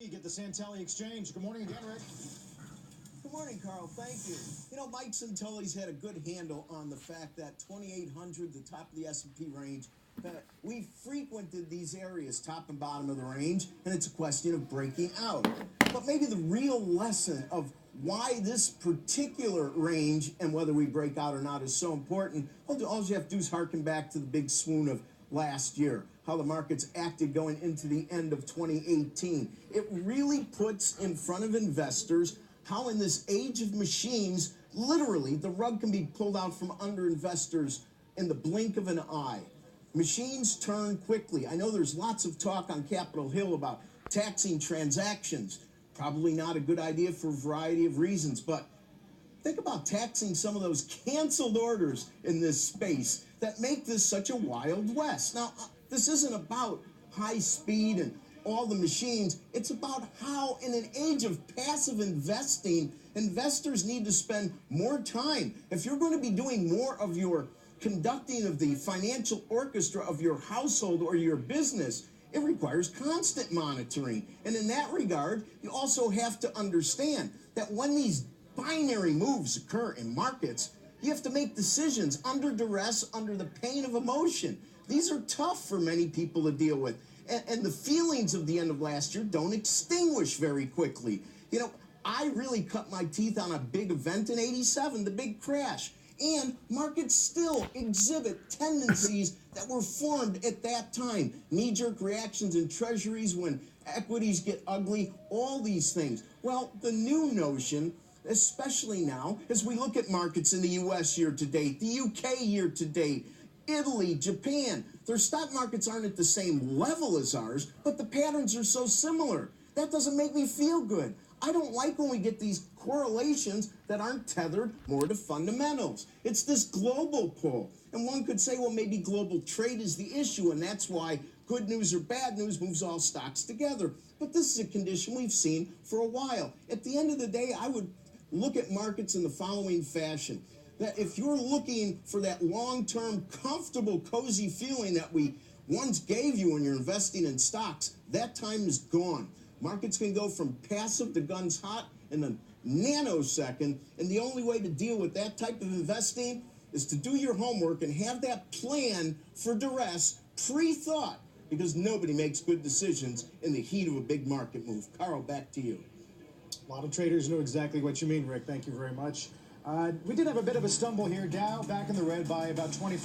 You get the Santelli Exchange. Good morning again, Rick. Good morning, Carl. Thank you. You know, Mike Santelli's had a good handle on the fact that 2,800, the top of the S&P range, that we frequented these areas, top and bottom of the range, and it's a question of breaking out. But maybe the real lesson of why this particular range and whether we break out or not is so important, all you have to do is harken back to the big swoon of last year, how the markets acted going into the end of 2018. It really puts in front of investors how in this age of machines, literally, the rug can be pulled out from under investors in the blink of an eye. Machines turn quickly. I know there's lots of talk on Capitol Hill about taxing transactions. Probably not a good idea for a variety of reasons, but think about taxing some of those canceled orders in this space that make this such a wild west. Now, this isn't about high speed and all the machines. It's about how, in an age of passive investing, investors need to spend more time. If you're going to be doing more of your conducting of the financial orchestra of your household or your business, it requires constant monitoring. And in that regard, you also have to understand that when these binary moves occur in markets, you have to make decisions under duress, under the pain of emotion. These are tough for many people to deal with. And the feelings of the end of last year don't extinguish very quickly. You know, I really cut my teeth on a big event in '87, the big crash. And markets still exhibit tendencies that were formed at that time. Knee-jerk reactions in treasuries when equities get ugly, all these things. Well, the new notion, especially now, as we look at markets in the U.S. year to date, the UK year to date, Italy, Japan, their stock markets aren't at the same level as ours, but the patterns are so similar. That doesn't make me feel good. I don't like when we get these correlations that aren't tethered more to fundamentals. It's this global pull. And one could say, well, maybe global trade is the issue, and that's why good news or bad news moves all stocks together. But this is a condition we've seen for a while. At the end of the day, I would look at markets in the following fashion. That if you're looking for that long-term, comfortable, cozy feeling that we once gave you when you're investing in stocks, that time is gone. Markets can go from passive to guns hot in a nanosecond, and the only way to deal with that type of investing is to do your homework and have that plan for duress pre-thought, because nobody makes good decisions in the heat of a big market move. Carl, back to you. A lot of traders know exactly what you mean, Rick. Thank you very much. We did have a bit of a stumble here. Dow back in the red by about 24.